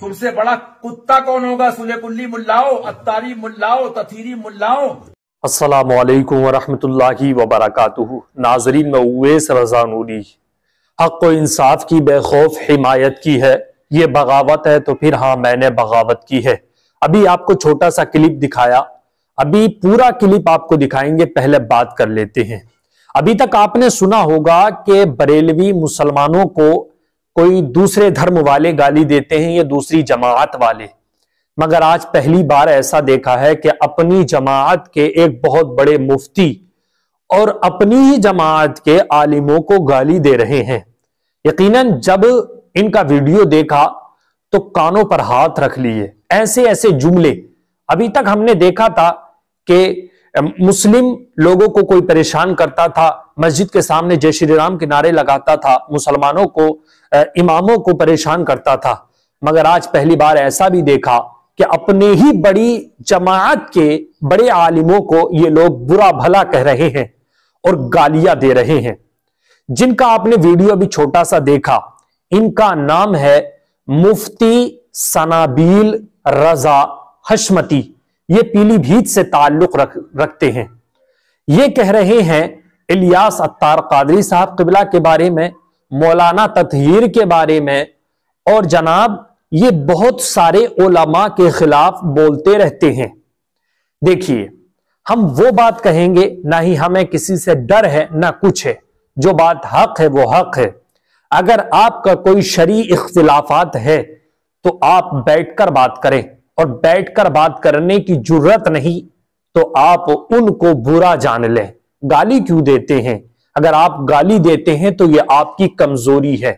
तुमसे बड़ा कुत्ता कौन होगा? सुले कुल्ली मुल्लाओ, अत्तारी मुल्लाओ, तथीरी मुल्लाओ। अस्सलामु अलैकुम वरहमतुल्लाहि वबरकातुहू। नाज़रीन, मैं उवैस रज़ा नूरी। हक़ व इंसाफ की बेखौफ हिमायत की है, ये बगावत है तो फिर हाँ मैंने बगावत की है। अभी आपको छोटा सा क्लिप दिखाया, अभी पूरा क्लिप आपको दिखाएंगे, पहले बात कर लेते हैं। अभी तक आपने सुना होगा कि बरेलवी मुसलमानों को कोई दूसरे धर्म वाले गाली देते हैं या दूसरी जमात वाले, मगर आज पहली बार ऐसा देखा है कि अपनी जमात के एक बहुत बड़े मुफ्ती और अपनी ही जमात के आलिमों को गाली दे रहे हैं। यकीनन जब इनका वीडियो देखा तो कानों पर हाथ रख लिए। ऐसे ऐसे जुमले अभी तक हमने देखा था कि मुस्लिम लोगों को कोई परेशान करता था, मस्जिद के सामने जय श्री राम के नारे लगाता था, मुसलमानों को इमामों को परेशान करता था, मगर आज पहली बार ऐसा भी देखा कि अपने ही बड़ी जमात के बड़े आलिमों को ये लोग बुरा भला कह रहे हैं और गालियां दे रहे हैं। जिनका आपने वीडियो अभी छोटा सा देखा, इनका नाम है मुफ्ती सनाबिल रजा हशमती। ये पीलीभीत से ताल्लुक रखते हैं। ये कह रहे हैं इलियास अत्तार कादरी साहब क़िबला के बारे में, मौलाना ततहीर के बारे में, और जनाब ये बहुत सारे उलमा के खिलाफ बोलते रहते हैं। देखिए, हम वो बात कहेंगे, ना ही हमें किसी से डर है ना कुछ है। जो बात हक है वो हक है। अगर आपका कोई शरई इख्तिलाफात है तो आप बैठकर बात करें, और बैठकर बात करने की जुर्रत नहीं तो आप उनको बुरा जान लें। गाली क्यों देते हैं? अगर आप गाली देते हैं तो यह आपकी कमजोरी है।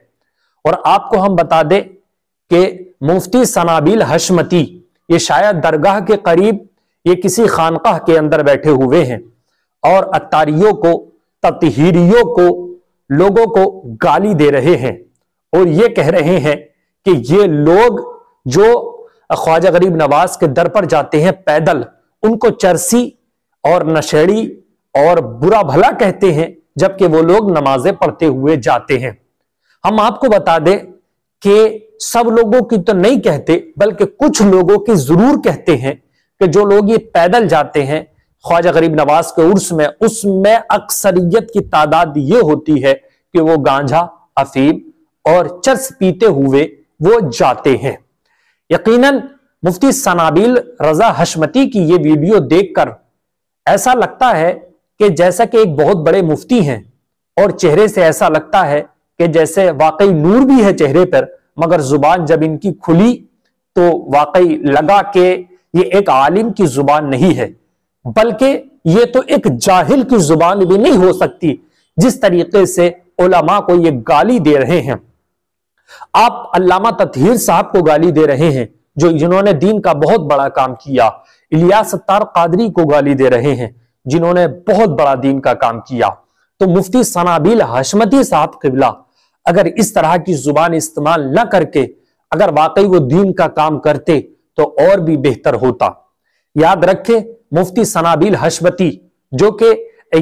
और आपको हम बता दें कि मुफ्ती सनाबिल हशमती ये शायद दरगाह के करीब ये किसी खानकाह के अंदर बैठे हुए हैं और अत्तारियों को, ततहीरियों को, लोगों को गाली दे रहे हैं और ये कह रहे हैं कि ये लोग जो ख्वाजा गरीब नवाज के दर पर जाते हैं पैदल, उनको चरसी और नशेड़ी और बुरा भला कहते हैं, जबकि वो लोग नमाजें पढ़ते हुए जाते हैं। हम आपको बता दें कि सब लोगों की तो नहीं कहते, बल्कि कुछ लोगों की जरूर कहते हैं कि जो लोग ये पैदल जाते हैं ख्वाजा गरीब नवाज के उर्स में, उसमें अक्सरियत की तादाद ये होती है कि वो गांजा, अफीम और चरस पीते हुए वो जाते हैं। यकीनन मुफ्ती सनाबिल रजा हशमती की ये वीडियो देखकर ऐसा लगता है कि जैसा कि एक बहुत बड़े मुफ्ती हैं, और चेहरे से ऐसा लगता है कि जैसे वाकई नूर भी है चेहरे पर, मगर जुबान जब इनकी खुली तो वाकई लगा कि ये एक आलिम की जुबान नहीं है, बल्कि ये तो एक जाहिल की जुबान भी नहीं हो सकती। जिस तरीके से उलमा को ये गाली दे रहे हैं, आप अल्लामा ततहीर साहब को गाली दे रहे हैं जिन्होंने दीन का बहुत बड़ा काम किया। इलियास अत्तार कादरी को गाली दे रहे हैं जिन्होंने बहुत बड़ा दीन का काम किया। तो मुफ्ती सनाबिल हशमती साहब क़िबला अगर इस तरह की जुबान इस्तेमाल न करके अगर वाकई वो दीन का काम करते तो और भी बेहतर होता। याद रखें, मुफ्ती सनाबिल हशमती जो कि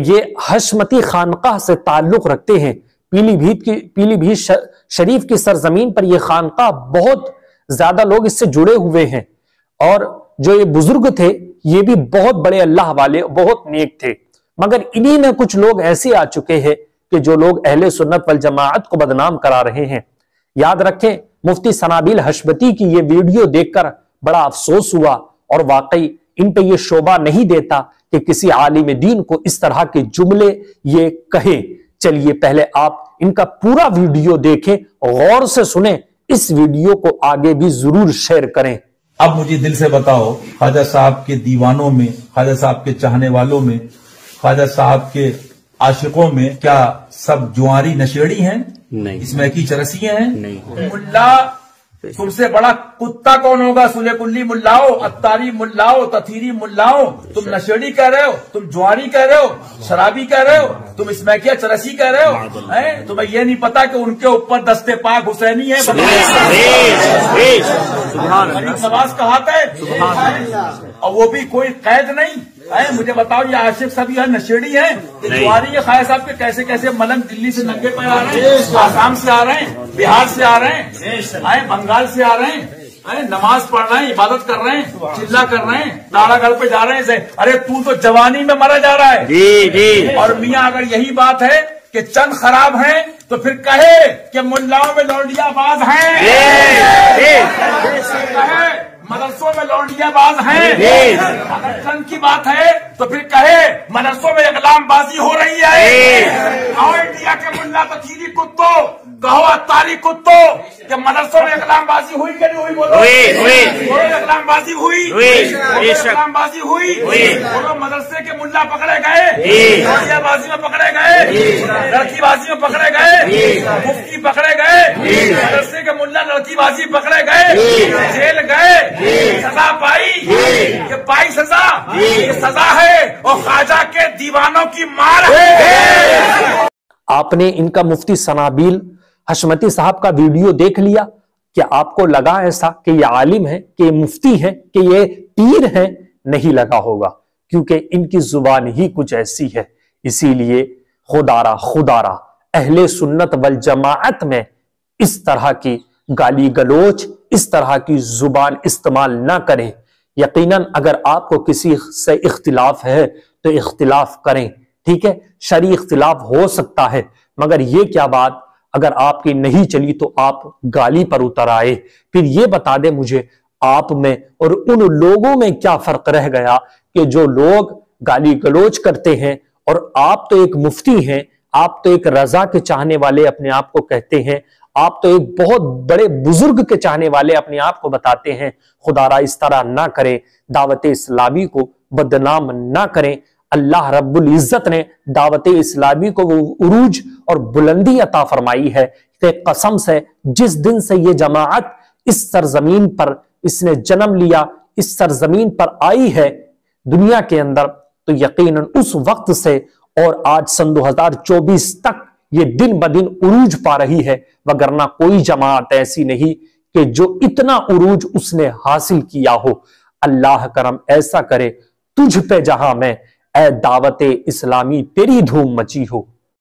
ये हशमती खानकाह से ताल्लुक रखते हैं, पीलीभीत शरीफ की सरजमीन पर यह खानकाह बहुत ज्यादा लोग इससे जुड़े हुए हैं, और जो ये बुजुर्ग थे ये भी बहुत बड़े अल्लाह वाले, बहुत नेक थे। मगर इन्हीं में कुछ लोग ऐसे आ चुके हैं कि जो लोग अहले सुन्नत वल जमाअत को बदनाम करा रहे हैं। याद रखें, मुफ्ती सनाबिल हशमती की ये वीडियो देखकर बड़ा अफसोस हुआ, और वाकई इन पे ये शोभा नहीं देता कि किसी आलिम दीन को इस तरह के जुमले ये कहे। चलिए पहले आप इनका पूरा वीडियो देखें, गौर से सुने, इस वीडियो को आगे भी जरूर शेयर करें। अब मुझे दिल से बताओ, ख्वाजा साहब के दीवानों में, ख्वाजा साहब के चाहने वालों में, ख्वाजा साहब के आशिकों में क्या सब जुआरी नशेड़ी हैं? नहीं। इसमें की चरसियां हैं? नहीं। मुल्ला, तुमसे बड़ा कुत्ता कौन होगा? सुले कुल्ली मुल्लाओ, अत्तारी मुल्लाओ, तथीरी मुल्लाओ। तुम नशेड़ी कह रहे हो, तुम जुआरी कह रहे हो, शराबी कह रहे हो, तुम इसमैकिया चरसी कह रहे हो। तुम्हें यह नहीं पता कि उनके ऊपर दस्ते पाक हुसैनी है, नवाज का हाथ है, और वो भी कोई कैद नहीं। मुझे बताओ, ये आशिक सभी है नशेड़ी है, जुआरी है। ख्वाजा साहब के कैसे कैसे मलंग दिल्ली से नंगे पैर आ रहे हैं, आसाम से आ रहे हैं, बिहार से आ रहे हैं, बंगाल से आ रहे हैं। नमाज पढ़ रहे हैं, इबादत कर रहे हैं, चिल्ला कर रहे हैं, नाड़ा घर पे जा रहे हैं, अरे तू तो जवानी में मरा जा रहा है। जी जी। और मियाँ अगर यही बात है कि चंद खराब हैं तो फिर कहे कि मुल्लाओं में लौंडियाबाज हैं, कहे मदरसों में लौंडियाबाज हैं। अगर चंद की बात है तो फिर कहे मदरसों में इकलामबाजी हो रही है। और इंडिया के मुल्ला तकीरी कुत्तों, कहो अत्तारी कुत्तों कि मदरसों में इकलामबाजी हुई कि नहीं हुई? बोलो इकलामबाजी हुई, इकलामबाजी हुई। बोलो मदरसे के मुल्ला पकड़े गए, लौंडियाबाजी में पकड़े गए, लड़कीबाजी में पकड़े गए, मुफ्ती पकड़े गए, मदरसे के मुल्ला लड़कीबाजी पकड़े गए, जेल गए, सजा पाई, ये पाई सजा, ये सजा है और ख्वाजा के दीवानों की मार है। आपने इनका मुफ्ती सनाबिल हशमती साहब का वीडियो देख लिया? क्या आपको लगा ऐसा कि ये आलिम है, कि ये मुफ्ती है, कि ये पीर है? नहीं लगा होगा, क्योंकि इनकी जुबान ही कुछ ऐसी है। इसीलिए खुदारा अहले सुन्नत वल जमाअत में इस तरह की गाली गलोच, इस तरह की जुबान इस्तेमाल ना करें। यकीनन अगर आपको किसी से इख्तिलाफ है तो इख्तिलाफ करें, ठीक है, शरई इख्तिलाफ हो सकता है, मगर ये क्या बात अगर आपकी नहीं चली तो आप गाली पर उतर आए। फिर ये बता दे मुझे, आप में और उन लोगों में क्या फर्क रह गया कि जो लोग गाली गलोच करते हैं, और आप तो एक मुफ्ती हैं, आप तो एक रजा के चाहने वाले अपने आप को कहते हैं, आप तो एक बहुत बड़े बुजुर्ग के चाहने वाले अपने आप को बताते हैं। खुदारा इस तरह ना करें, दावत इस्लामी को बदनाम ना करें। अल्लाह रब्बुल इज्जत ने दावत इस्लामी को वो उरूज और बुलंदी अता फरमाई है कि कसम से जिस दिन से ये जमाअत इस सरजमीन पर इसने जन्म लिया, इस सरजमीन पर आई है दुनिया के अंदर, तो यकीनन उस वक्त से और आज सन 2024 तक ये दिन ब दिन उरूज पा रही है, वगरना कोई जमात ऐसी नहीं कि जो इतना उरूज उसने हासिल किया हो। अल्लाह करम ऐसा करे तुझ पे जहां में ए दावत इस्लामी तेरी धूम मची हो।